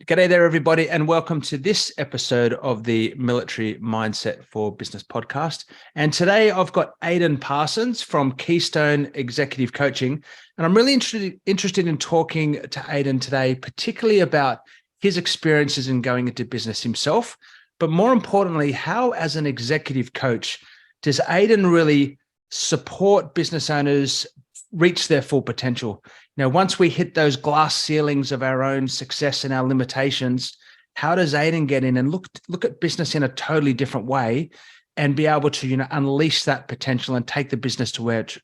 G'day there, everybody, and welcome to this episode of the Military Mindset for Business podcast. And today I've got Aidan Parsons from Keystone Executive Coaching. And I'm really interested in talking to Aidan today, particularly about his experiences in going into business himself, but more importantly, how as an executive coach, does Aidan really support business owners reach their full potential? Now, once we hit those glass ceilings of our own success and our limitations, how does Aidan get in and look at business in a totally different way and be able to, unleash that potential and take the business to where it's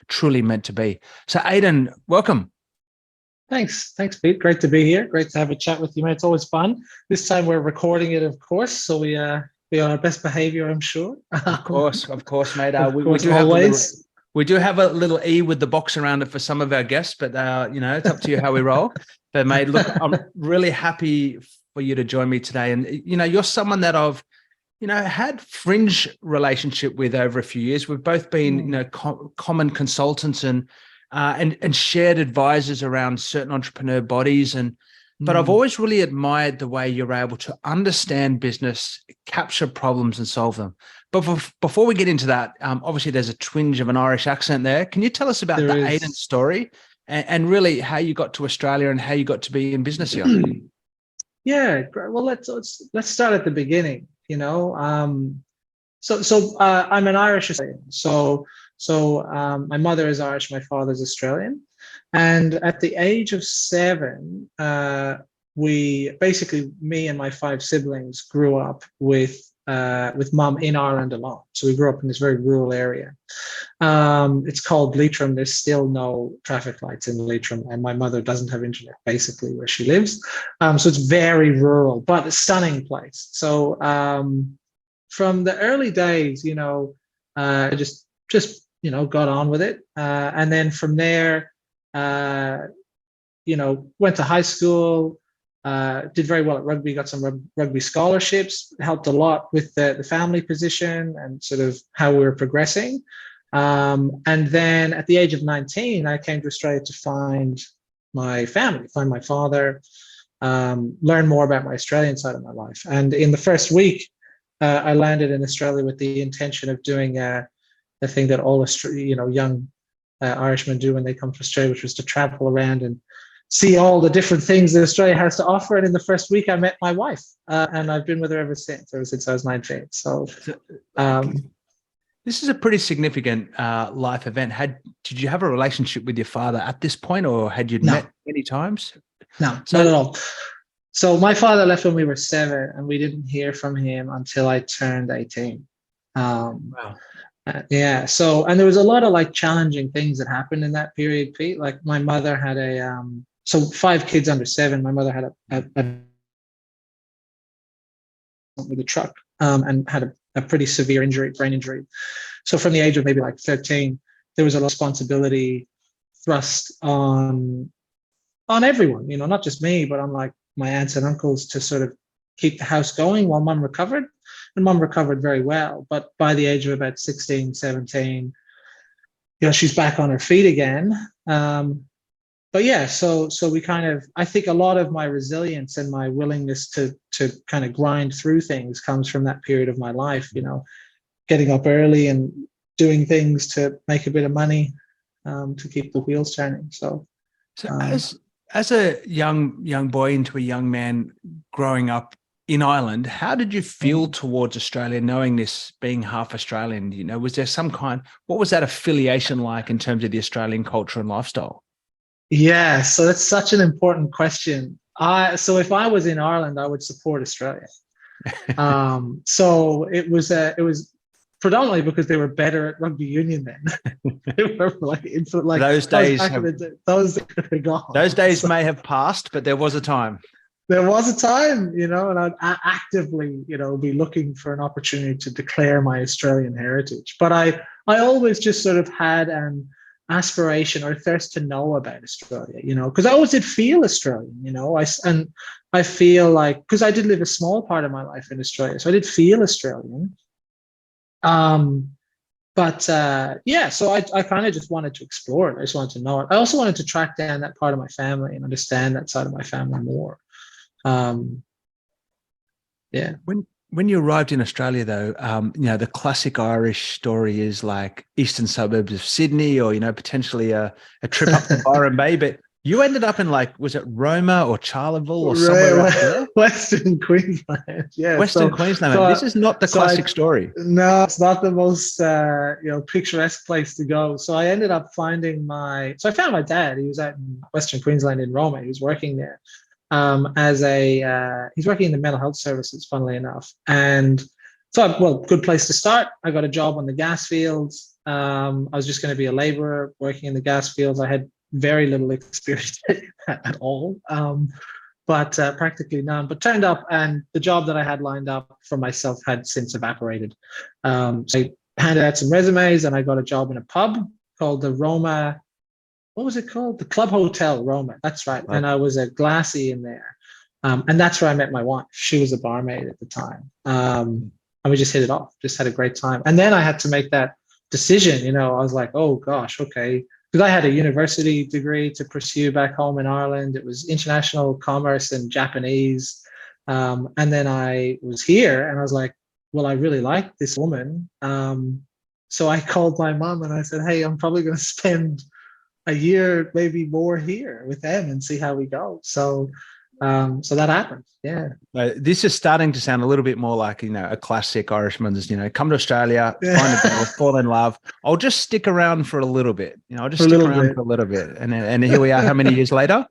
truly meant to be? So, Aidan, welcome. Thanks, Pete. Great to be here. Great to have a chat with you, mate. It's always fun. This time we're recording it, of course, so we are on our best behavior, I'm sure. Of course, mate. We do have a little E with the box around it for some of our guests, but it's up to you how we roll. But mate, look, I'm really happy for you to join me today. And you're someone that I've had fringe relationship with over a few years. We've both been common consultants and shared advisors around certain entrepreneur bodies. But I've always really admired the way you're able to understand business, capture problems, and solve them. But before we get into that, obviously there's a twinge of an Irish accent there. Can you tell us about the Aidan story and really how you got to Australia and how you got to be in business here? Yeah, well, let's start at the beginning. I'm an Irish Australian. So my mother is Irish, my father's Australian. And at the age of 7, me and my 5 siblings grew up with mum in Ireland alone. So we grew up in this very rural area. It's called Leitrim. There's still no traffic lights in Leitrim, and my mother doesn't have internet basically where she lives. So it's very rural, but a stunning place. So from the early days, I just got on with it, and then from there, went to high school. Did very well at rugby, got some rugby scholarships, helped a lot with the family position and sort of how we were progressing. And then at the age of 19, I came to Australia to find my family, find my father, learn more about my Australian side of my life. And in the first week, I landed in Australia with the intention of doing the thing that all young Irishmen do when they come to Australia, which was to travel around and see all the different things that Australia has to offer. And in the first week, I met my wife, and I've been with her ever since I was 19. So this is a pretty significant life event. Did you have a relationship with your father at this point, or had you met many times? No, not at all. So my father left when we were 7, and we didn't hear from him until I turned 18. Wow. Yeah. So, and there was a lot of challenging things that happened in that period, Pete. Like my mother had 5 kids under 7. My mother had with a truck, and had a pretty severe brain injury. So from the age of maybe 13, there was a responsibility thrust on everyone, not just me, but on my aunts and uncles to sort of keep the house going while mum recovered. And mum recovered very well. But by the age of about 16, 17, she's back on her feet again. But yeah, so we I think a lot of my resilience and my willingness to kind of grind through things comes from that period of my life, getting up early and doing things to make a bit of money, to keep the wheels turning. So as a young boy into a young man growing up in Ireland, how did you feel towards Australia, knowing this, being half Australian? Was there what was that affiliation like in terms of the Australian culture and lifestyle? Yeah, so that's such an important question. So if I was in Ireland, I would support Australia. So it was predominantly because they were better at rugby union then. They were those days. Those days So, may have passed, but there was a time. There was a time, and I'd actively, be looking for an opportunity to declare my Australian heritage. But I always just sort of had an aspiration or thirst to know about Australia, because I always did feel Australian, I feel because I did live a small part of my life in Australia, so I did feel Australian. So I kind of just wanted to explore it. I just wanted to know it. I also wanted to track down that part of my family and understand that side of my family more. Yeah. When you arrived in Australia, though, the classic Irish story is like eastern suburbs of Sydney, or potentially a trip up to Byron Bay. But you ended up in was it Roma or Charleville or somewhere out there? Western Queensland. Yeah. Western Queensland. Mate. This is not the classic story. No, it's not the most picturesque place to go. So I ended up finding I found my dad. He was out in Western Queensland in Roma. He was working there. He's working in the mental health services, funnily enough. And so, good place to start. I got a job on the gas fields. I was just going to be a laborer working in the gas fields. I had very little experience at all, but practically none. But turned up, and the job that I had lined up for myself had since evaporated. So I handed out some resumes, and I got a job in a pub called the Roma. What was it called? The Club Hotel Roma. That's right. And I was a glassy in there. And that's where I met my wife. She was a barmaid at the time. And we just hit it off, just had a great time. And then I had to make that decision. I was like, oh gosh, okay. Because I had a university degree to pursue back home in Ireland. It was international commerce and Japanese. And then I was here and I was like, well, I really like this woman. So I called my mom and I said, hey, I'm probably going to spend a year, maybe more here with them and see how we go. So that happened. Yeah. This is starting to sound a little bit more like, a classic Irishman's, come to Australia, find a girl, fall in love. I'll just stick around for a little bit. I'll just stick around for a little bit. And here we are, how many years later?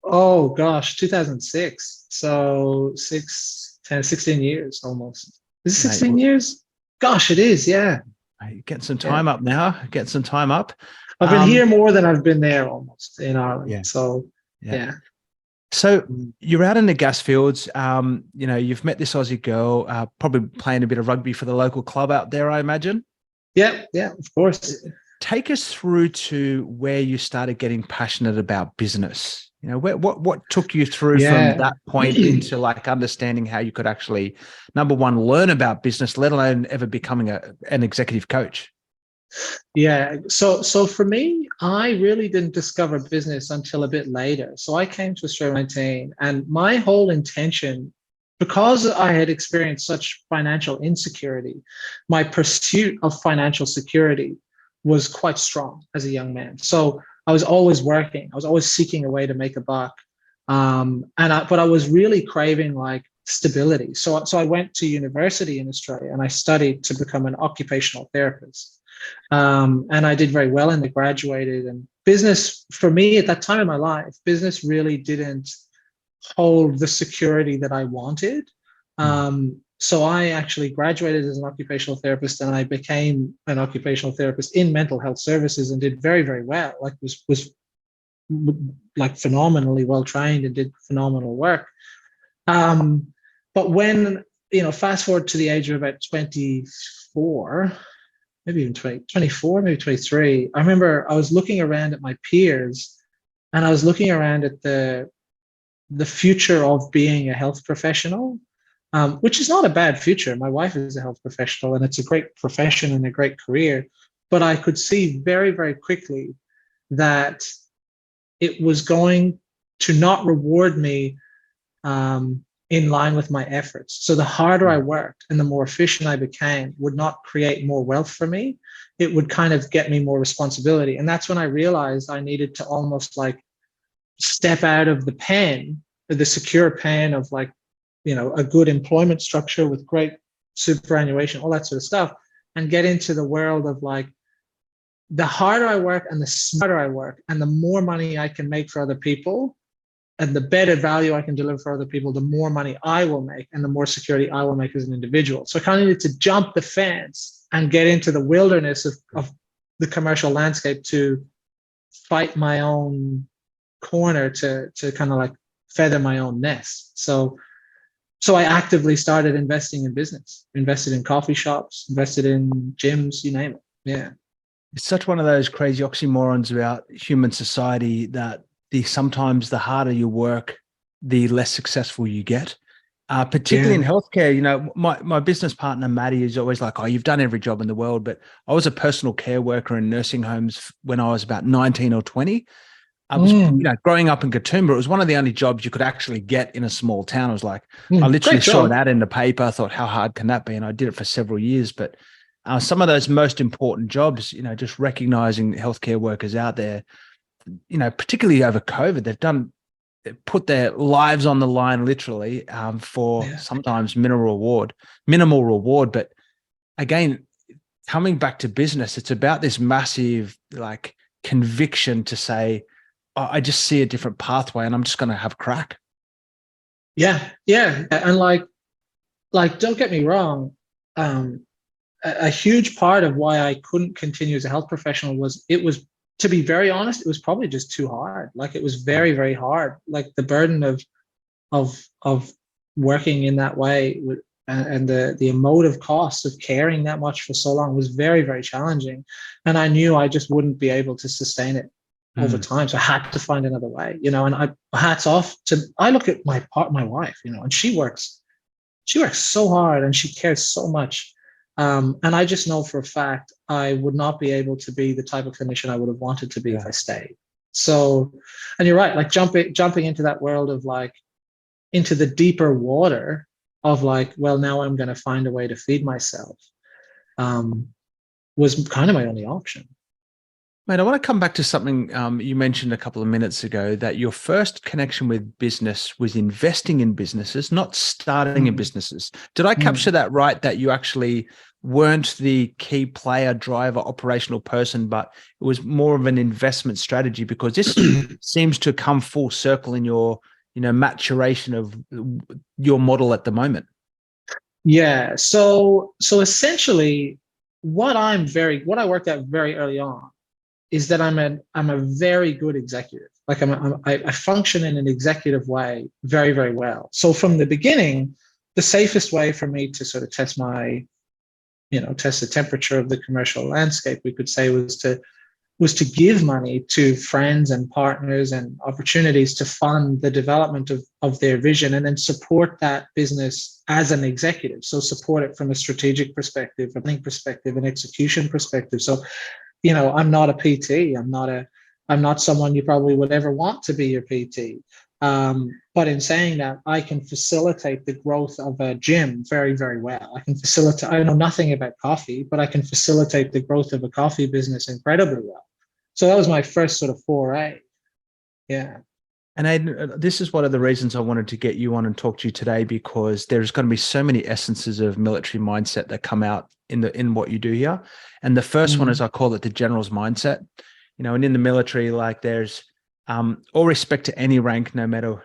Oh gosh, 2006. So 16 years almost. Is it 16 years? Gosh, it is. Yeah. Get some time up now. Get some time up. I've been here more than I've been there almost in Ireland. Yeah. So, yeah. So you're out in the gas fields. You've met this Aussie girl, probably playing a bit of rugby for the local club out there, I imagine. Yeah, of course. Take us through to where you started getting passionate about business. What took you through from that point into understanding how you could actually, number one, learn about business, let alone ever becoming an executive coach? Yeah. So for me, I really didn't discover business until a bit later. So I came to Australia 19, and my whole intention, because I had experienced such financial insecurity, my pursuit of financial security was quite strong as a young man. So I was always working. I was always seeking a way to make a buck. But I was really craving stability. So I went to university in Australia and I studied to become an occupational therapist. And I did very well and I graduated. And business for me at that time in my life, business really didn't hold the security that I wanted. So I actually graduated as an occupational therapist and I became an occupational therapist in mental health services and did very, very well. Was phenomenally well trained and did phenomenal work. But when, fast forward to the age of about 24, maybe even 24, maybe 23, I remember I was looking around at my peers and I was looking around at the future of being a health professional, which is not a bad future. My wife is a health professional and it's a great profession and a great career. But I could see very, very quickly that it was going to not reward me in line with my efforts. So the harder I worked and the more efficient I became would not create more wealth for me. It would kind of get me more responsibility. And that's when I realized I needed to almost step out of the secure pen of a good employment structure with great superannuation, all that sort of stuff, and get into the world of the harder I work and the smarter I work and the more money I can make for other people and the better value I can deliver for other people, the more money I will make and the more security I will make as an individual. So I kind of needed to jump the fence and get into the wilderness of the commercial landscape to fight my own corner, to kind of feather my own nest. So I actively started investing in business, invested in coffee shops, invested in gyms, you name it. Yeah. It's such one of those crazy oxymorons about human society that sometimes the harder you work, the less successful you get. Particularly in healthcare, my business partner, Maddie, is always like, oh, you've done every job in the world. But I was a personal care worker in nursing homes when I was about 19 or 20. I was, growing up in Katoomba, it was one of the only jobs you could actually get in a small town. It was like, I literally saw an ad in the paper. I thought, how hard can that be? And I did it for several years. But some of those most important jobs, just recognizing healthcare workers out there, particularly over COVID, they've put their lives on the line literally for sometimes minimal reward. But again, coming back to business, it's about this massive like conviction to say, I just see a different pathway and I'm just going to have a crack. Yeah. And like, don't get me wrong. A huge part of why I couldn't continue as a health professional was, to be very honest, it was probably just too hard. Like it was very, very hard. Like the burden of working in that way and the emotive cost of caring that much for so long was very, very challenging. And I knew I just wouldn't be able to sustain it over time. So I had to find another way, and hats off I look at my wife, and she works so hard and she cares so much. And I just know for a fact I would not be able to be the type of clinician I would have wanted to be if I stayed. So, and you're right, like jumping into that world of like, into the deeper water of like, well, now I'm going to find a way to feed myself, was kind of my only option. Mate, I want to come back to something you mentioned a couple of minutes ago, that your first connection with business was investing in businesses, not starting in businesses. Did I capture that right, that you actually weren't the key player, driver, operational person, but it was more of an investment strategy? Because this seems to come full circle in your maturation of your model at the moment. Yeah. So essentially what I worked out very early on is that I'm a very good executive. Like I function in an executive way very, very well. So from the beginning, the safest way for me to sort of test the temperature of the commercial landscape, we could say, was to give money to friends and partners and opportunities to fund the development of their vision, and then support that business as an executive. So support it from a strategic perspective, a planning perspective, an execution perspective. So I'm not a PT. I'm not someone you probably would ever want to be your PT. But in saying that, I can facilitate the growth of a gym very, very well. I know nothing about coffee, but I can facilitate the growth of a coffee business incredibly well. So that was my first sort of foray. Yeah. And Aidan, this is one of the reasons I wanted to get you on and talk to you today, because there's going to be so many essences of military mindset that come out in what you do here. And the first one is, I call it the general's mindset. And in the military, like there's all respect to any rank, no matter,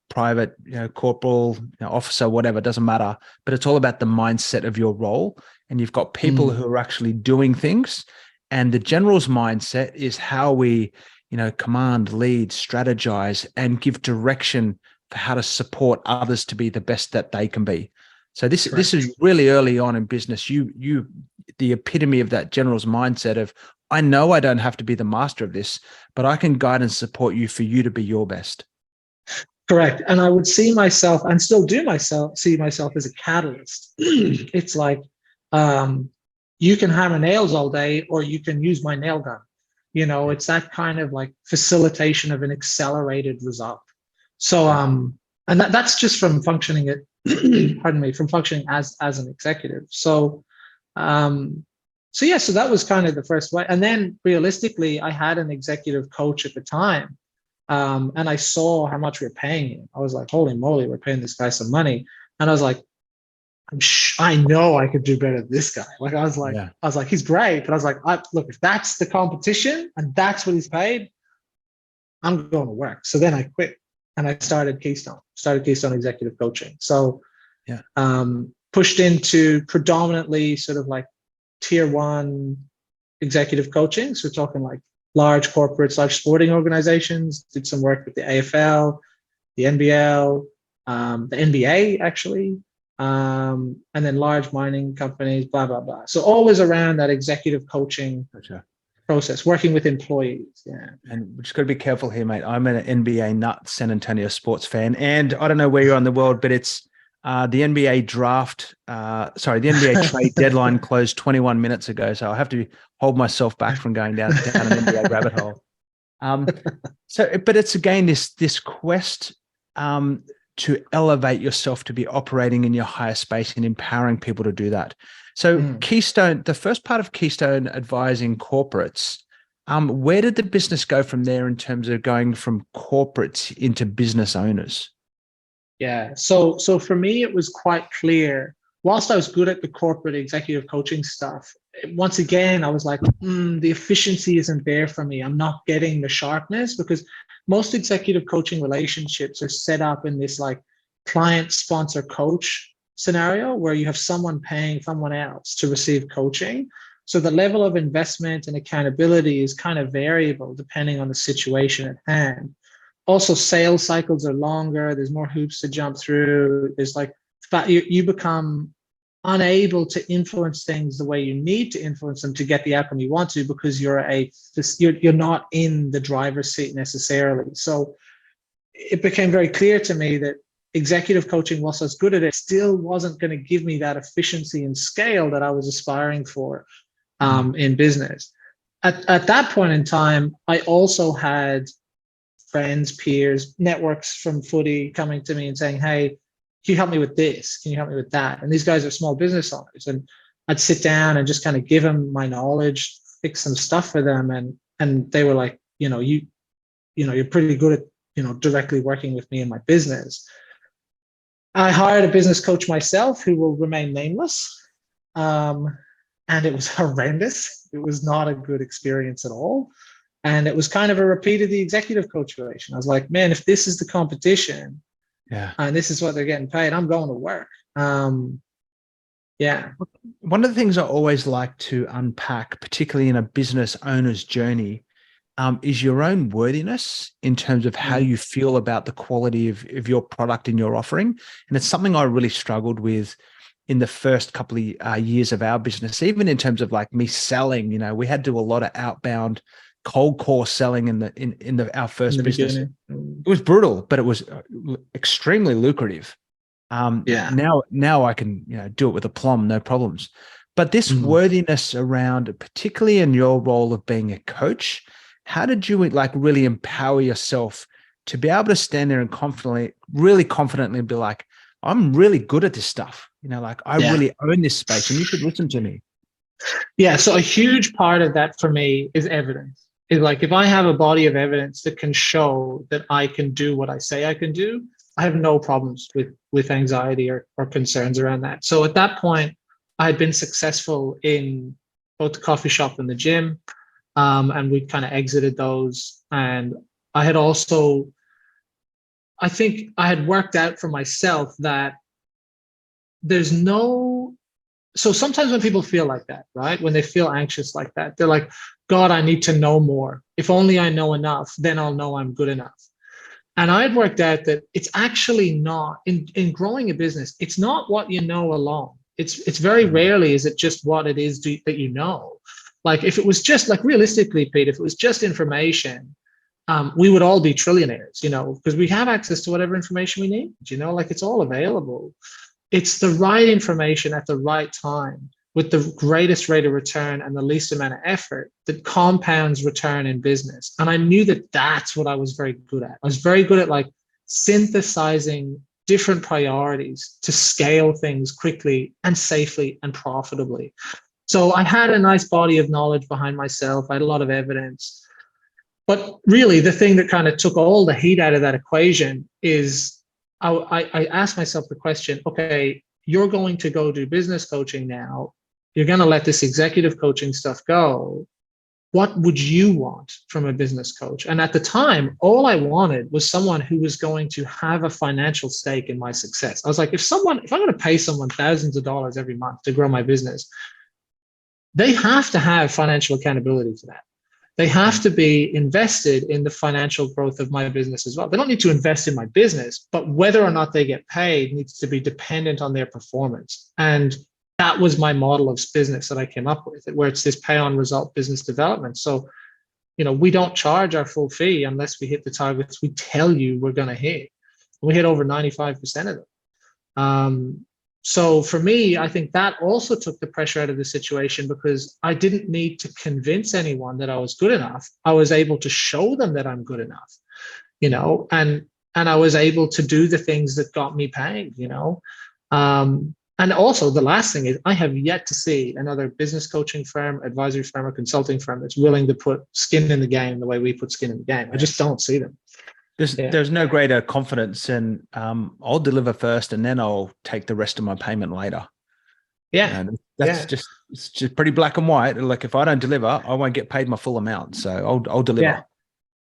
private, corporal, officer, whatever, doesn't matter. But it's all about the mindset of your role. And you've got people who are actually doing things. And the general's mindset is how we command, lead, strategize, and give direction for how to support others to be the best that they can be. So this is really early on in business. You the epitome of that general's mindset of, I know I don't have to be the master of this, but I can guide and support you for you to be your best. Correct. And I would see myself, and still see myself as a catalyst. It's like, you can hammer nails all day, or you can use my nail gun. It's that kind of like facilitation of an accelerated result. So, and that's just from functioning from functioning as an executive. So, so that was kind of the first way. And then realistically, I had an executive coach at the time, and I saw how much we were paying him. I was like, holy moly, we're paying this guy some money. And I was like, I know I could do better than this guy. Like I was like, he's great, but I was like, look, if that's the competition and that's what he's paid, I'm going to work. So then I quit and I started Keystone Executive Coaching. So, pushed into predominantly sort of like tier 1 executive coaching. So we're talking like large corporates, large sporting organizations. Did some work with the AFL, the NBL, the NBA actually. And then large mining companies, blah, blah, blah. So always around that executive coaching process, working with employees. Yeah. And we just got to be careful here, mate. I'm an NBA nut, San Antonio sports fan. And I don't know where you're in the world, but it's the NBA the NBA trade deadline closed 21 minutes ago. So I have to hold myself back from going down an NBA rabbit hole. Um, but it's again this quest to elevate yourself to be operating in your higher space and empowering people to do that. So Keystone, the first part of Keystone advising corporates, where did the business go from there in terms of going from corporates into business owners? Yeah. So for me, it was quite clear. Whilst I was good at the corporate executive coaching stuff, once again, I was like, the efficiency isn't there for me. I'm not getting the sharpness, because most executive coaching relationships are set up in this like client sponsor coach scenario where you have someone paying someone else to receive coaching. So the level of investment and accountability is kind of variable depending on the situation at hand. Also, sales cycles are longer. There's more hoops to jump through. There's like you become unable to influence things the way you need to influence them to get the outcome you want to, because you're not in the driver's seat necessarily. So it became very clear to me that executive coaching, whilst I was good at it, still wasn't going to give me that efficiency and scale that I was aspiring for in business. At that point in time, I also had friends, peers, networks from footy coming to me and saying, hey, can you help me with this? Can you help me with that? And these guys are small business owners. And I'd sit down and just kind of give them my knowledge, fix some stuff for them. And they were like, you're pretty good at, directly working with me in my business. I hired a business coach myself who will remain nameless. And it was horrendous. It was not a good experience at all. And it was kind of a repeat of the executive coach relation. I was like, man, if this is the competition, and this is what they're getting paid, I'm going to work. Yeah. One of the things I always like to unpack, particularly in a business owner's journey, is your own worthiness in terms of how you feel about the quality of your product and your offering. And it's something I really struggled with in the first couple of years of our business, even in terms of like me selling. We had to do a lot of outbound cold call selling in our first business. Beginning. It was brutal, but it was extremely lucrative. Now I can do it with aplomb, no problems. But this worthiness around, particularly in your role of being a coach, how did you like really empower yourself to be able to stand there and really confidently be like, I'm really good at this stuff. I really own this space and you should listen to me. Yeah. So a huge part of that for me is evidence. Is like, if I have a body of evidence that can show that I can do what I say I can do, I have no problems with anxiety or concerns around that. So at that point, I had been successful in both the coffee shop and the gym. And we kind of exited those. And I think I had worked out for myself that so sometimes when people feel like that, right? When they feel anxious like that, they're like, God, I need to know more. If only I know enough, then I'll know I'm good enough. And I had worked out that it's actually not, in growing a business, it's not what you know alone. It's very rarely is it just what it is that you know. Like if it was just like realistically, Pete, if it was just information, we would all be trillionaires, because we have access to whatever information we need, like it's all available. It's the right information at the right time with the greatest rate of return and the least amount of effort that compounds return in business. And I knew that that's what I was very good at. I was very good at like synthesizing different priorities to scale things quickly and safely and profitably. So I had a nice body of knowledge behind myself. I had a lot of evidence. But really, the thing that kind of took all the heat out of that equation is I asked myself the question, okay, you're going to go do business coaching now. You're going to let this executive coaching stuff go. What would you want from a business coach? And at the time, all I wanted was someone who was going to have a financial stake in my success. I was like, if I'm going to pay someone thousands of dollars every month to grow my business, they have to have financial accountability to that. They have to be invested in the financial growth of my business as well. They don't need to invest in my business, but whether or not they get paid needs to be dependent on their performance. And that was my model of business that I came up with, where it's this pay on result business development. So, we don't charge our full fee unless we hit the targets we tell you we're going to hit. We hit over 95% of them. So for me, I think that also took the pressure out of the situation because I didn't need to convince anyone that I was good enough. I was able to show them that I'm good enough, and I was able to do the things that got me paid. And also the last thing is I have yet to see another business coaching firm, advisory firm, or consulting firm that's willing to put skin in the game the way we put skin in the game. I just don't see them. There's no greater confidence in I'll deliver first and then I'll take the rest of my payment later. Yeah. That's it's just pretty black and white. Like if I don't deliver, I won't get paid my full amount. So I'll deliver. Yeah.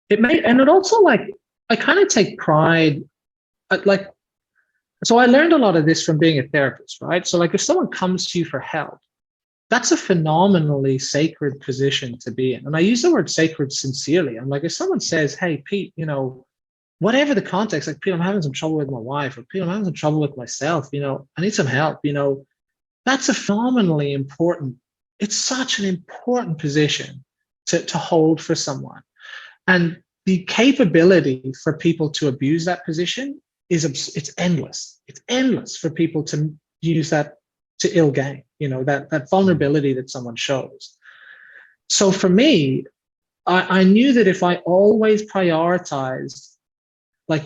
And it also I kind of take pride so I learned a lot of this from being a therapist, right? So if someone comes to you for help, that's a phenomenally sacred position to be in. And I use the word sacred sincerely. I'm like, if someone says, hey, Pete, whatever the context, like, Pete, I'm having some trouble with my wife, or Pete, I'm having some trouble with myself, I need some help, that's a phenomenally important, it's such an important position to hold for someone. And the capability for people to abuse that position it's endless. It's endless for people to use that to ill gain, that vulnerability that someone shows. So for me, I knew that if I always prioritized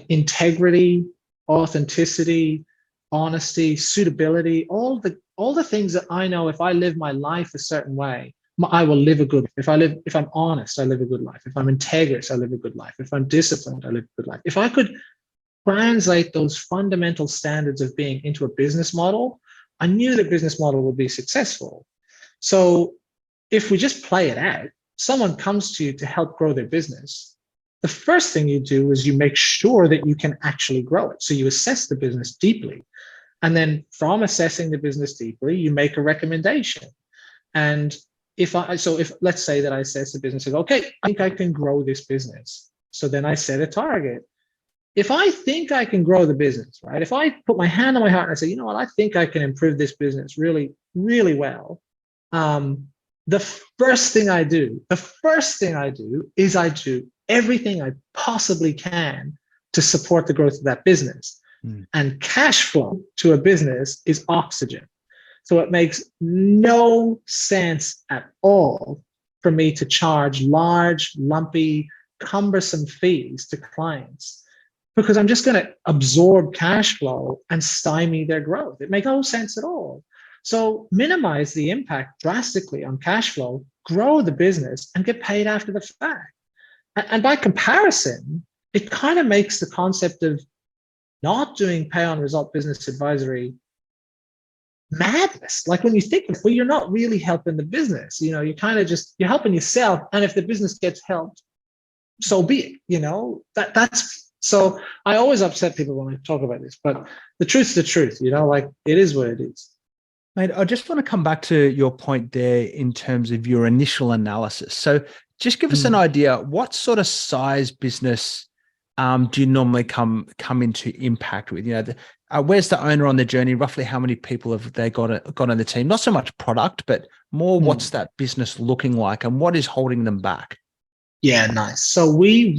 integrity, authenticity, honesty, suitability, all the things that I know, if I live my life a certain way, I will live a good life. If I'm honest, I live a good life. If I'm integrous, I live a good life. If I'm disciplined, I live a good life. If I could translate those fundamental standards of being into a business model, I knew the business model would be successful. So if we just play it out, someone comes to you to help grow their business. The first thing you do is you make sure that you can actually grow it. So you assess the business deeply. And then from assessing the business deeply, you make a recommendation. And if let's say that I assess the business and go, okay, I think I can grow this business. So then I set a target. If I think I can grow the business, right? If I put my hand on my heart and I say, you know what, I think I can improve this business really, really well. The first thing I do is I do everything I possibly can to support the growth of that business. And cash flow to a business is oxygen. So it makes no sense at all for me to charge large, lumpy, cumbersome fees to clients, because I'm just going to absorb cash flow and stymie their growth. It makes no sense at all. So minimize the impact drastically on cash flow, grow the business, and get paid after the fact. And by comparison, it kind of makes the concept of not doing pay on result business advisory madness. Like when you think, well, you're not really helping the business. You're kind of you're helping yourself. And if the business gets helped, so be it. That's. So I always upset people when I talk about this, but the truth's the truth, it is what it is. Mate, I just want to come back to your point there in terms of your initial analysis. So just give us an idea, what sort of size business do you normally come into impact with? Where's the owner on the journey? Roughly how many people have they got on the team? Not so much product, but more what's that business looking like and what is holding them back? Yeah, nice. So we're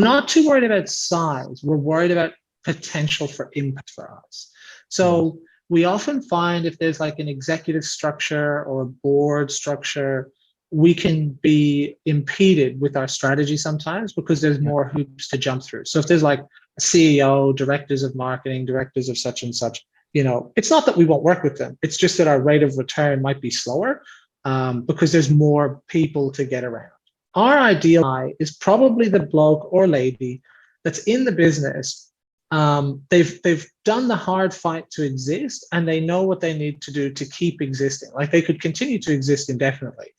not too worried about size. We're worried about potential for impact for us. So we often find if there's an executive structure or a board structure, we can be impeded with our strategy sometimes because there's more hoops to jump through. So if there's a CEO, directors of marketing, directors of such and such, it's not that we won't work with them. It's just that our rate of return might be slower because there's more people to get around. Our ideal guy is probably the bloke or lady that's in the business. They've done the hard fight to exist, and they know what they need to do to keep existing. They could continue to exist indefinitely.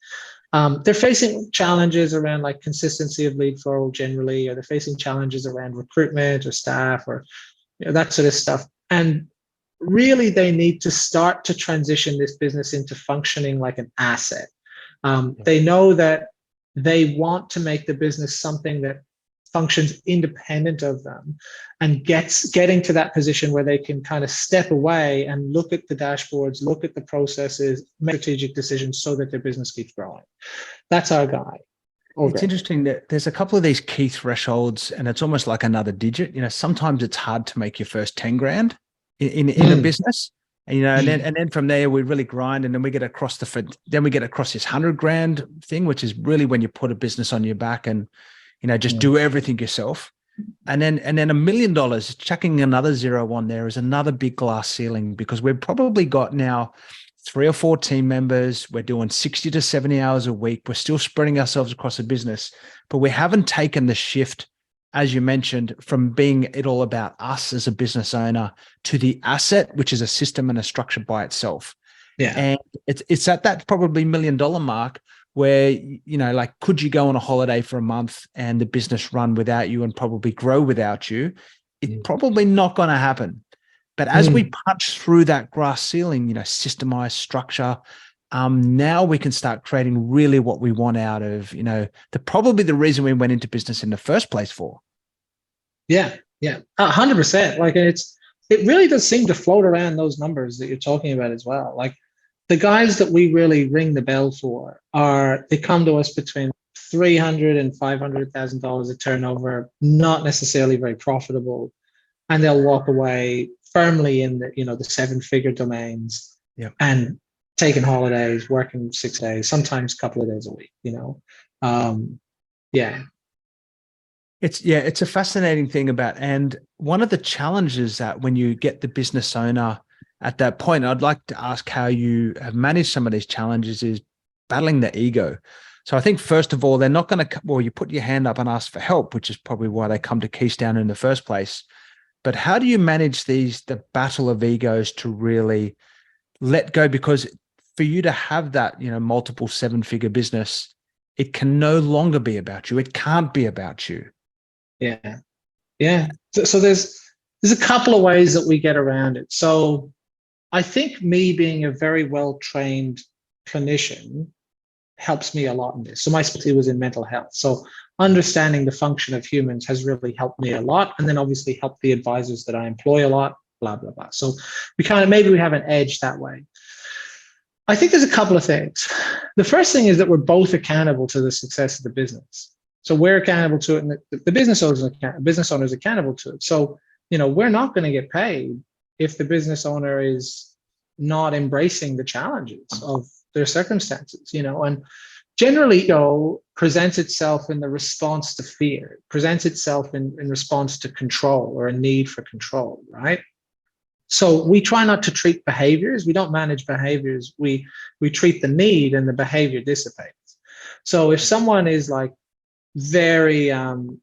They're facing challenges around consistency of lead flow generally, or they're facing challenges around recruitment or staff or that sort of stuff. And really, they need to start to transition this business into functioning like an asset. They know that they want to make the business something that functions independent of them and getting to that position where they can kind of step away and look at the dashboards, look at the processes, make strategic decisions so that their business keeps growing. That's our guy. It's interesting that there's a couple of these key thresholds and it's almost like another digit. Sometimes it's hard to make your first 10 grand. in a business. And, and then from there we really grind, and then we get across this 100,000 thing, which is really when you put a business on your back and, just do everything yourself. And then $1 million, chucking another zero on there is another big glass ceiling, because we've probably got now 3 or 4 team members. We're doing 60 to 70 hours a week. We're still spreading ourselves across a business, but we haven't taken the shift, as you mentioned, from being it all about us as a business owner to the asset, which is a system and a structure by itself. Yeah. And it's at that probably $1 million mark where, could you go on a holiday for a month and the business run without you and probably grow without you? It's probably not going to happen. But as we punch through that glass ceiling, systemized structure, now we can start creating really what we want out of, probably the reason we went into business in the first place for. Yeah. 100%. Like it really does seem to float around those numbers that you're talking about as well. Like the guys that we really ring the bell for they come to us between $300,000 and $500,000 a turnover, not necessarily very profitable, and they'll walk away firmly in the, the 7-figure domains, and taking holidays, working 6 days, sometimes a couple of days a week, It's a fascinating thing about, and one of the challenges that when you get the business owner at that point, I'd like to ask how you have managed some of these challenges, is battling the ego. So I think first of all, they're not going to, you put your hand up and ask for help, which is probably why they come to Keystone in the first place. But how do you manage the battle of egos to really let go? Because for you to have that, multiple 7-figure business, it can no longer be about you. It can't be about you. Yeah. So there's a couple of ways that we get around it. So I think me being a very well-trained clinician helps me a lot in this. So my specialty was in mental health. So understanding the function of humans has really helped me a lot. And then obviously helped the advisors that I employ a lot, blah, blah, blah. So maybe we have an edge that way. I think there's a couple of things. The first thing is that we're both accountable to the success of the business. So we're accountable to it, and the business owner is accountable to it. So, we're not going to get paid if the business owner is not embracing the challenges of their circumstances, and generally ego presents itself in the response to fear, presents itself in response to control or a need for control, right? So we try not to treat behaviors. We don't manage behaviors. We treat the need, and the behavior dissipates. So if someone is like very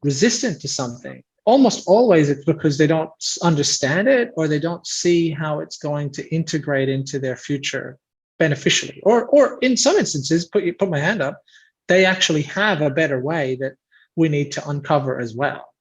resistant to something, almost always it's because they don't understand it, or they don't see how it's going to integrate into their future beneficially. Or in some instances, put my hand up, they actually have a better way that we need to uncover as well.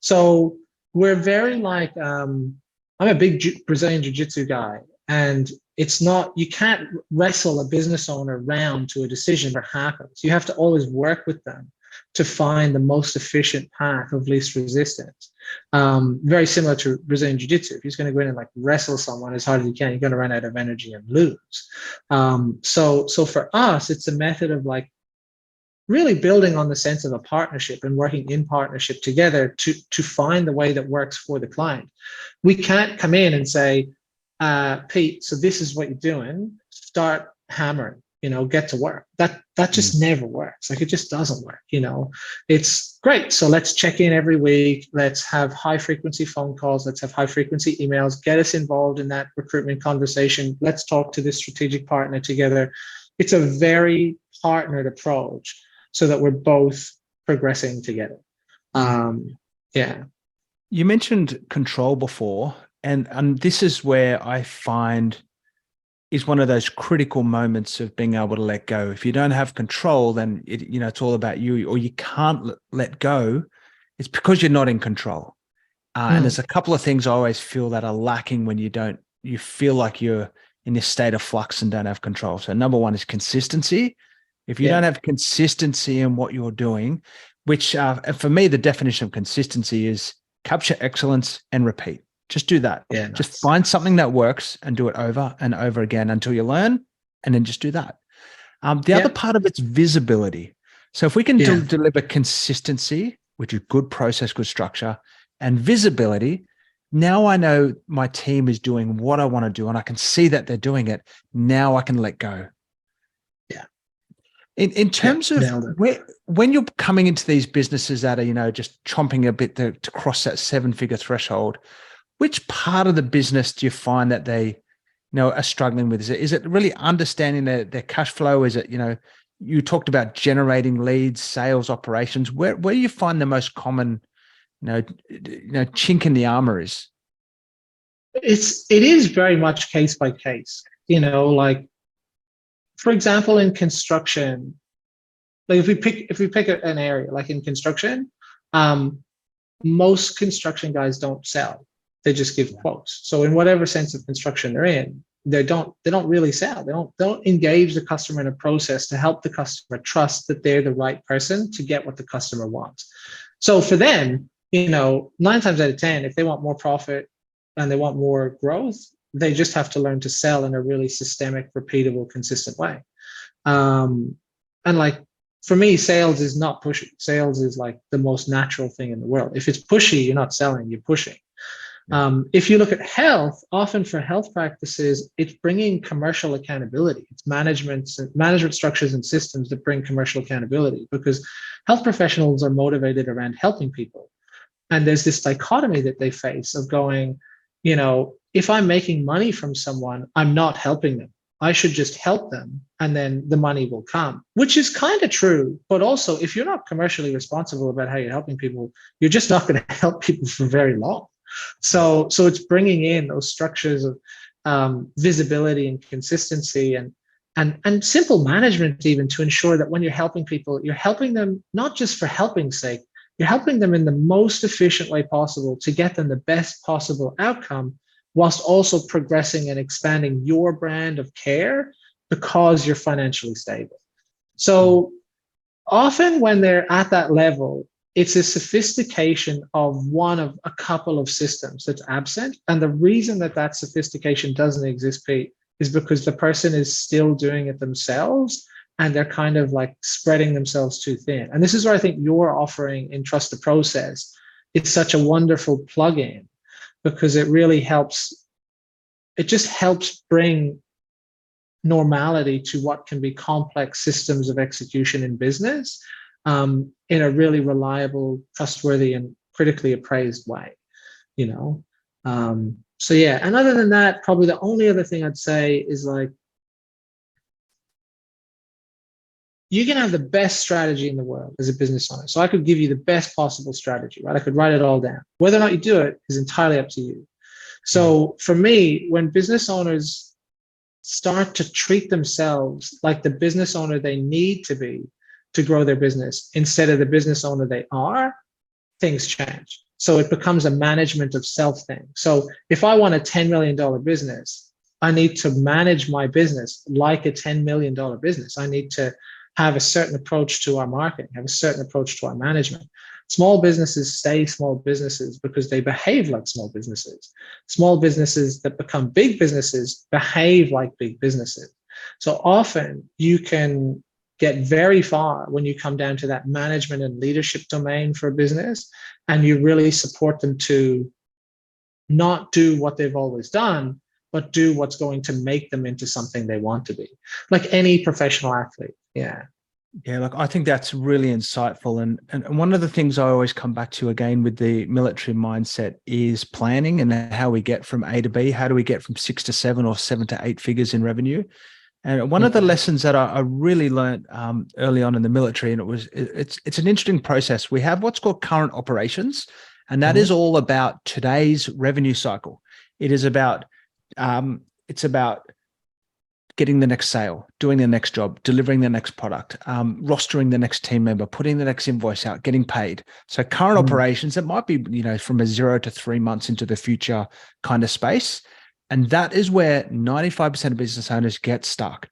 So we're very like, I'm a big Brazilian Jiu-Jitsu guy, and you can't wrestle a business owner round to a decision that happens. You have to always work with them to find the most efficient path of least resistance. Very similar to Brazilian Jiu-Jitsu. If he's going to go in and like wrestle someone as hard as you can, you're going to run out of energy and lose. So for us, it's a method of like really building on the sense of a partnership and working in partnership together to find the way that works for the client. We can't come in and say, Pete, so this is what you're doing, start hammering, get to work. That just never works. Like it just doesn't work, It's great. So let's check in every week. Let's have high frequency phone calls. Let's have high frequency emails. Get us involved in that recruitment conversation. Let's talk to this strategic partner together. It's a very partnered approach so that we're both progressing together. You mentioned control before, and this is where I find is one of those critical moments of being able to let go. If you don't have control, then it's all about you, or you can't let go. It's because you're not in control. And there's a couple of things I always feel that are lacking when you feel like you're in this state of flux and don't have control. So number one is consistency. If you don't have consistency in what you're doing, which for me, the definition of consistency is capture excellence and repeat. Just do that. Just find something that works and do it over and over again until you learn, and then just do that. The other part of it's visibility. So if we can deliver consistency, which is good process, good structure, and visibility, Now I know my team is doing what I want to do and I can see that they're doing it. Now I can let go. Yeah. In terms of when you're coming into these businesses that are, just chomping a bit to cross that 7-figure threshold, which part of the business do you find that they, are struggling with? Is it really understanding their cash flow? Is it, you talked about generating leads, sales, operations. Where do you find the most common, chink in the armor is? It is very much case by case, like, for example, in construction, like if we pick an area, like in construction, most construction guys don't sell. They just give quotes. So in whatever sense of construction they're in, they don't really sell. They don't engage the customer in a process to help the customer trust that they're the right person to get what the customer wants. So for them, 9 times out of 10, if they want more profit and they want more growth, they just have to learn to sell in a really systemic, repeatable, consistent way. And like, for me, sales is not pushy. Sales is like the most natural thing in the world. If it's pushy, you're not selling, you're pushing. If you look at health, often for health practices, it's bringing commercial accountability. It's management structures and systems that bring commercial accountability, because health professionals are motivated around helping people. And there's this dichotomy that they face of going, if I'm making money from someone, I'm not helping them. I should just help them and then the money will come, which is kind of true. But also, if you're not commercially responsible about how you're helping people, you're just not going to help people for very long. So it's bringing in those structures of visibility and consistency and simple management, even, to ensure that when you're helping people, you're helping them not just for helping's sake, you're helping them in the most efficient way possible to get them the best possible outcome, whilst also progressing and expanding your brand of care because you're financially stable. So often when they're at that level, it's a sophistication of one of a couple of systems that's absent. And the reason that sophistication doesn't exist, Pete, is because the person is still doing it themselves and they're kind of like spreading themselves too thin. And this is where I think your offering in Trust the Process is such a wonderful plug-in, because it really helps. It just helps bring normality to what can be complex systems of execution in business, in a really reliable, trustworthy, and critically appraised way. So yeah. And other than that, probably the only other thing I'd say is, like, you can have the best strategy in the world as a business owner. So I could give you the best possible strategy, right? I could write it all down. Whether or not you do it is entirely up to you. So for me, when business owners start to treat themselves like the business owner they need to be to grow their business instead of the business owner they are, things change. So it becomes a management of self thing. So if I want a $10 million business, I need to manage my business like a $10 million business. I need to have a certain approach to our marketing, have a certain approach to our management. Small businesses stay small businesses because they behave like small businesses. Small businesses that become big businesses behave like big businesses. So often you can get very far when you come down to that management and leadership domain for a business, and you really support them to not do what they've always done, but do what's going to make them into something they want to be, like any professional athlete. Yeah. Yeah, look, I think that's really insightful. And one of the things I always come back to again with the military mindset is planning, and how we get from A to B. How do we get from 6 to 7 or 7 to 8 figures in revenue? And one of the lessons that I really learned early on in the military, and it's an interesting process. We have what's called current operations, and that is all about today's revenue cycle. It is about it's about getting the next sale, doing the next job, delivering the next product, rostering the next team member, putting the next invoice out, getting paid. So current operations, it might be, from a 0 to 3 months into the future kind of space. And that is where 95% of business owners get stuck.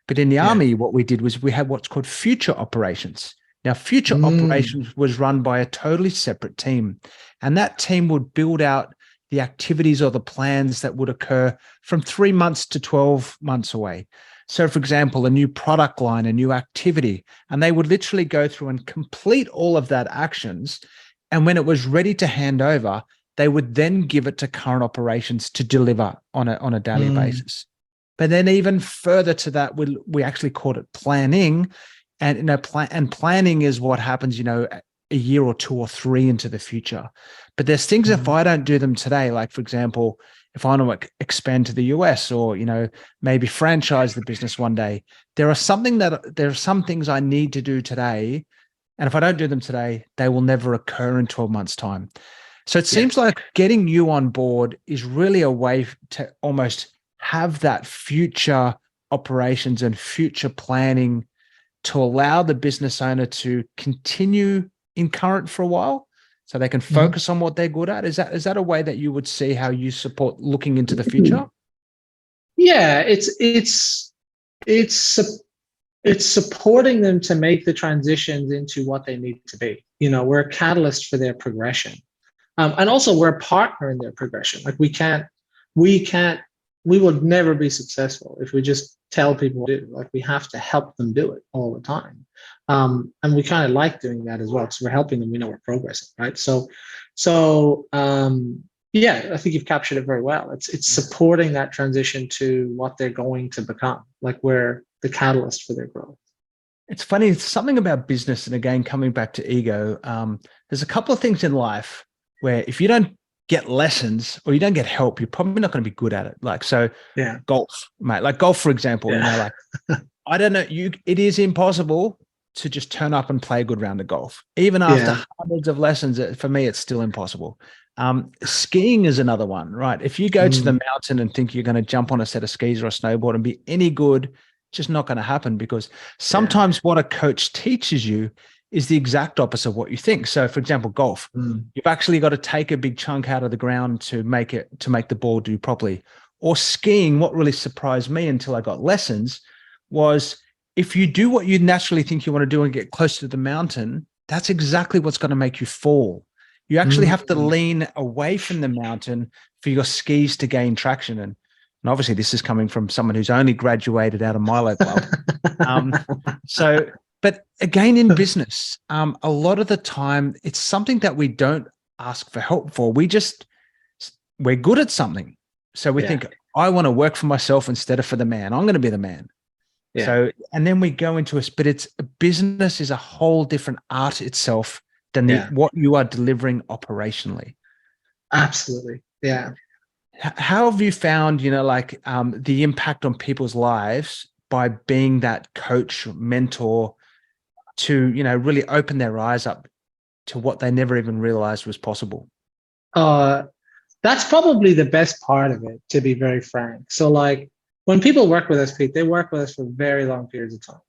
But in the Army, what we did was we had what's called future operations. Now, future operations was run by a totally separate team. And that team would build out the activities or the plans that would occur from 3 months to 12 months away. So, for example, a new product line, a new activity, and they would literally go through and complete all of that actions. And when it was ready to hand over, they would then give it to current operations to deliver on a daily basis. But then even further to that, we actually called it planning. And planning is what happens, a year or 2 or 3 into the future. But there's things, if I don't do them today, like for example, if I want to expand to the US or, maybe franchise the business one day, there are some things I need to do today. And if I don't do them today, they will never occur in 12 months' time. So it seems like getting you on board is really a way to almost have that future operations and future planning to allow the business owner to continue in current for a while so they can focus on what they're good at. Is that a way that you would see how you support looking into the future? Yeah, it's supporting them to make the transitions into what they need to be. We're a catalyst for their progression. And also we're a partner in their progression. Like we would never be successful if we just tell people what to do. Like we have to help them do it all the time. And we kind of like doing that as well because we're helping them. We know we're progressing, right? So I think you've captured it very well. It's supporting that transition to what they're going to become. Like we're the catalyst for their growth. It's funny, it's something about business, and again, coming back to ego, there's a couple of things in life where if you don't get lessons or you don't get help, you're probably not going to be good at it. Like, golf, mate, like golf, for example, like, I don't know, it is impossible to just turn up and play a good round of golf. Even after hundreds of lessons, for me, it's still impossible. Skiing is another one, right? If you go to the mountain and think you're going to jump on a set of skis or a snowboard and be any good, it's just not going to happen, because sometimes what a coach teaches you is the exact opposite of what you think. So for example, golf, you've actually got to take a big chunk out of the ground to make the ball do properly. Or skiing, what really surprised me until I got lessons was if you do what you naturally think you want to do and get close to the mountain, that's exactly what's going to make you fall. You actually have to lean away from the mountain for your skis to gain traction. And obviously this is coming from someone who's only graduated out of Milo Club. But again, in business, a lot of the time, it's something that we don't ask for help for. We're good at something. So we think, I want to work for myself instead of for the man. I'm going to be the man. Yeah. So, and then we go into but business is a whole different art itself than what you are delivering operationally. Absolutely. Yeah. How have you found, the impact on people's lives by being that coach, mentor, to, really open their eyes up to what they never even realized was possible? That's probably the best part of it, to be very frank. So like when people work with us, Pete, they work with us for very long periods of time.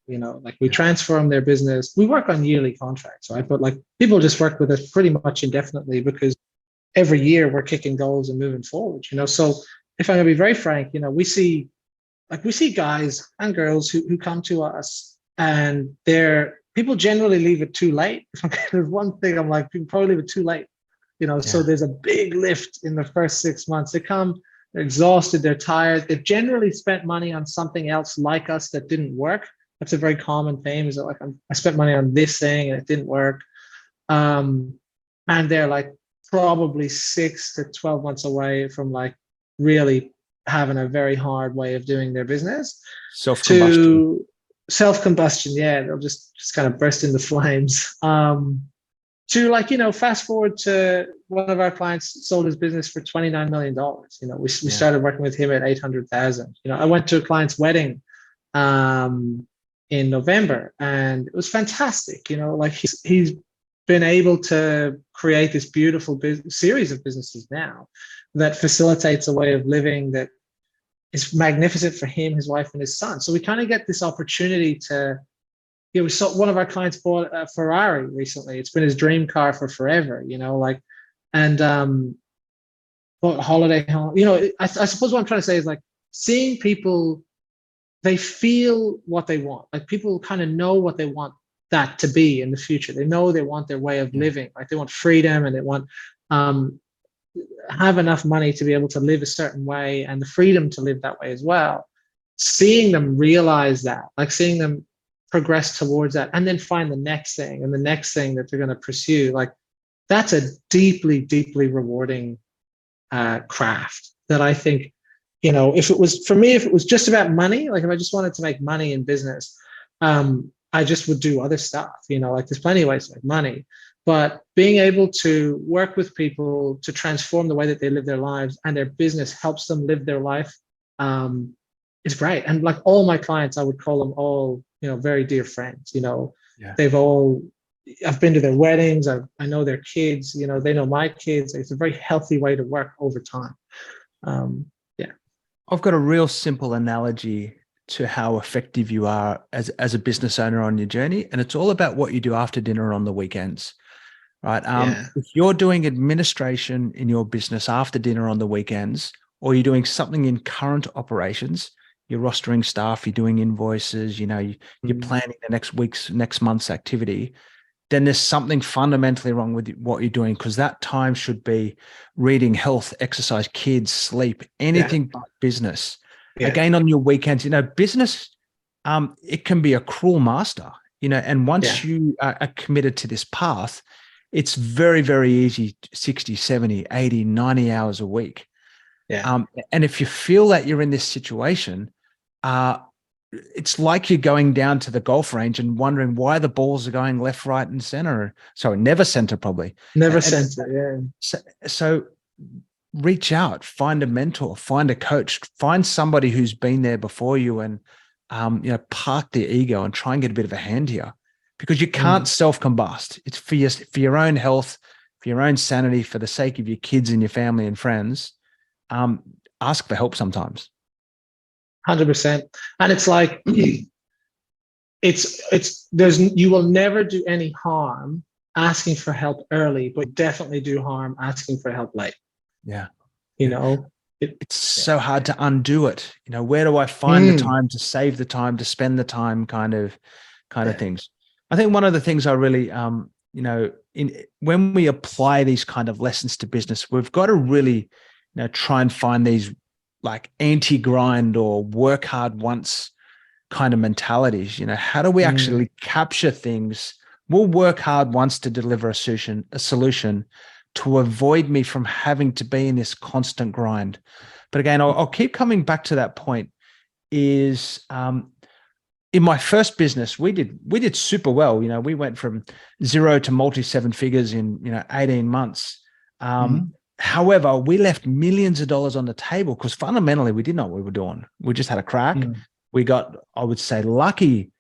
Like we transform their business. We work on yearly contracts, right? But like people just work with us pretty much indefinitely because every year we're kicking goals and moving forward, So if I'm gonna be very frank, we see guys and girls who come to us and people generally leave it too late. There's one thing I'm like, people probably leave it too late, so there's a big lift in the first 6 months. They come, they're exhausted, they're tired. They've generally spent money on something else like us that didn't work. That's a very common theme, is that like, I spent money on this thing and it didn't work. And they're like probably 6 to 12 months away from like really having a very hard way of doing their business. Self-combustion, they'll just kind of burst into flames. To fast forward to one of our clients sold his business for $29 million. We started working with him at 800,000. I went to a client's wedding in November, and it was fantastic. Like he's been able to create this beautiful series of businesses now that facilitates a way of living that is magnificent for him, his wife, and his son. So we kind of get this opportunity to, we saw one of our clients bought a Ferrari recently. It's been his dream car for forever, and bought a holiday home. I suppose what I'm trying to say is like seeing people, they feel what they want. Like people kind of know what they want that to be in the future. They know they want their way of living. Like they want freedom, and they want have enough money to be able to live a certain way and the freedom to live that way as well. Seeing them realize that, like seeing them progress towards that and then find the next thing and the next thing that they're going to pursue, like that's a deeply, deeply rewarding craft that I think, if it was for me, if it was just about money, like if I just wanted to make money in business, I just would do other stuff, like there's plenty of ways to make money, but being able to work with people to transform the way that they live their lives and their business helps them live their life, is great. And like all my clients, I would call them all, very dear friends, Yeah. I've been to their weddings. I know their kids, they know my kids. It's a very healthy way to work over time. Yeah. I've got a real simple analogy to how effective you are as a business owner on your journey. And it's all about what you do after dinner on the weekends, right? Yeah. If you're doing administration in your business after dinner on the weekends, or you're doing something in current operations, you're rostering staff, you're doing invoices, you're planning the next month's activity, then there's something fundamentally wrong with what you're doing, because that time should be reading, health, exercise, kids, sleep, anything but business. Yeah. Again, on your weekends, business, it can be a cruel master, and once you are committed to this path, it's very, very easy, 60, 70, 80, 90 hours a week. Yeah. And if you feel that you're in this situation, it's like you're going down to the golf range and wondering why the balls are going left, right, and center. Sorry, never center, probably. Never center. Yeah. So reach out, find a mentor, find a coach, find somebody who's been there before you, and park the ego and try and get a bit of a hand here, because you can't self-combust. It's for your own health, for your own sanity, for the sake of your kids and your family and friends. Ask for help sometimes. 100%. And it's like, you will never do any harm asking for help early, but definitely do harm asking for help late. Yeah. It's so hard to undo it. Where do I find the time to save the time, to spend the time kind of things. I think one of the things I really, when we apply these kind of lessons to business, we've got to really, try and find these like anti-grind or work hard once kind of mentalities. How do we actually capture things? We'll work hard once to deliver a solution to avoid me from having to be in this constant grind. But again, I'll keep coming back to that point is, in my first business, we did super well. We went from 0 to multi 7 figures in, 18 months. However, we left millions of dollars on the table because fundamentally we didn't know what we were doing. We just had a crack. We got, I would say, lucky,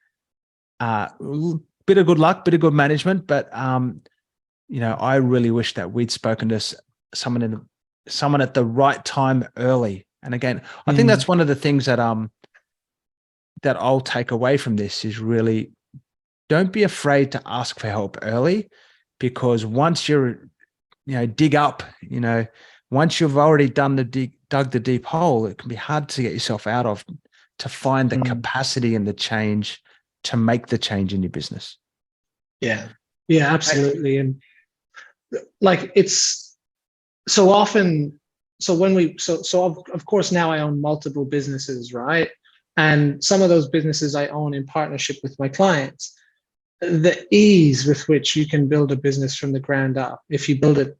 bit of good luck, bit of good management. But, I really wish that we'd spoken to someone at the right time early. And again, I think that's one of the things that I'll take away from this is really don't be afraid to ask for help early, because once you're, dig up, once you've already dug the deep hole, it can be hard to get yourself out of, to find the capacity and the change to make the change in your business. Yeah, absolutely. And like, it's so often, of course now I own multiple businesses, right? And some of those businesses I own in partnership with my clients. The ease with which you can build a business from the ground up, if you build it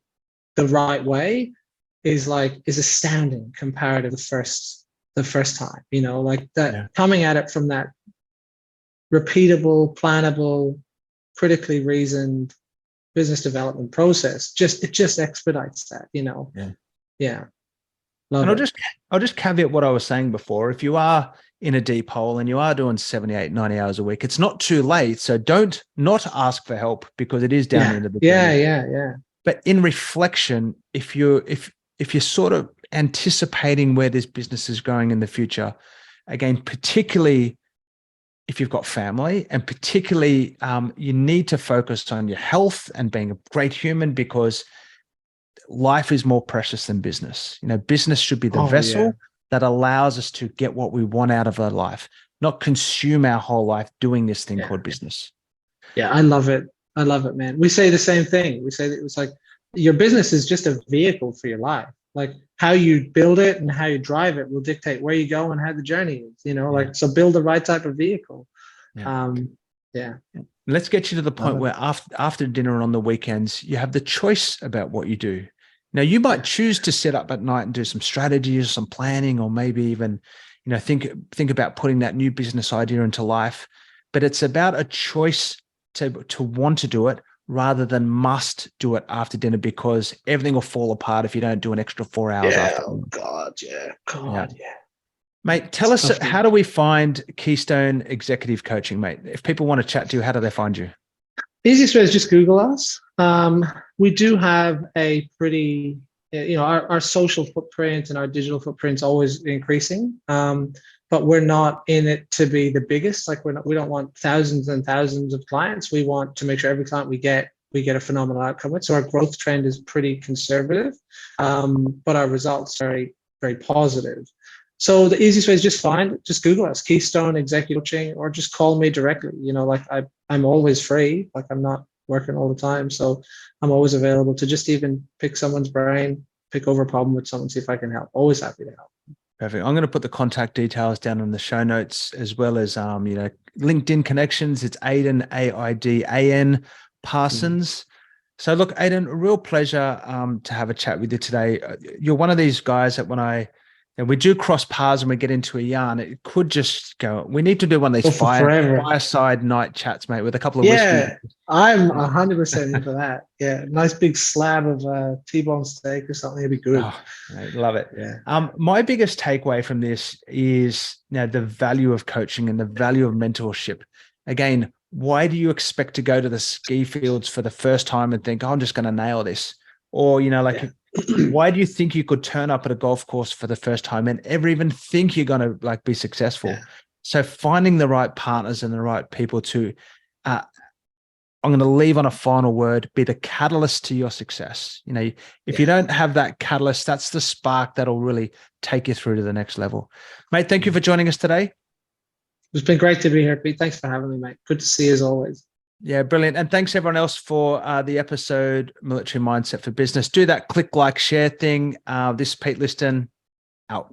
the right way, is astounding compared to the first time, like that, coming at it from that repeatable, plannable, critically reasoned business development process, it just expedites that, Yeah. Love and it. I'll just caveat what I was saying before. If you are in a deep hole and you are doing 78, 90 hours a week, it's not too late. So don't not ask for help, because it is down into the beginning. Yeah. But in reflection, if you're sort of anticipating where this business is going in the future, again, particularly if you've got family, and particularly you need to focus on your health and being a great human, because life is more precious than business. Business should be the vessel that allows us to get what we want out of our life, not consume our whole life doing this thing called business. Yeah, I love it, man. We say the same thing. We say that it's like your business is just a vehicle for your life. Like how you build it and how you drive it will dictate where you go and how the journey is, like, so build the right type of vehicle. Yeah. Let's get you to the point Love where after dinner and on the weekends, you have the choice about what you do. Now, you might choose to sit up at night and do some strategies, some planning, or maybe even, think about putting that new business idea into life. But it's about a choice to want to do it rather than must do it after dinner, because everything will fall apart if you don't do an extra 4 hours Yeah. after. Oh God. Yeah. God. Yeah. Mate, tell us, how do we find Keystone Executive Coaching, mate? If people want to chat to you, how do they find you? Easiest way is just Google us. We do have a pretty, our social footprint and our digital footprint's always increasing. But we're not in it to be the biggest. Like we don't want thousands and thousands of clients. We want to make sure every client we get a phenomenal outcome with. So our growth trend is pretty conservative, but our results are very, very positive. So the easiest way is just Google us, Keystone Executive Coaching, or just call me directly. I'm always free. Like I'm not working all the time. So I'm always available to just even pick someone's brain, pick over a problem with someone, see if I can help. Always happy to help. Perfect. I'm going to put the contact details down in the show notes, as well as, LinkedIn connections. It's Aidan, Aidan Parsons. So look, Aidan, a real pleasure to have a chat with you today. You're one of these guys that we do cross paths and we get into a yarn, it could just go. We need to do one of these fireside night chats, mate, with a couple of whiskey. I'm 100% into that. Yeah, nice big slab of T-bone steak or something. It'd be good. Oh, mate, love it. Yeah. My biggest takeaway from this is the value of coaching and the value of mentorship. Again, why do you expect to go to the ski fields for the first time and think, oh, I'm just going to nail this? Or, why do you think you could turn up at a golf course for the first time and ever even think you're going to be successful? Yeah. So finding the right partners and the right people to, I'm going to leave on a final word, be the catalyst to your success. If you don't have that catalyst, that's the spark that'll really take you through to the next level. Mate, thank you for joining us today. It's been great to be here, Pete. Thanks for having me, mate. Good to see you as always. Yeah, brilliant. And thanks everyone else for the episode, Military Mindset for Business. Do that click, like, share thing. This is Pete Liston, out.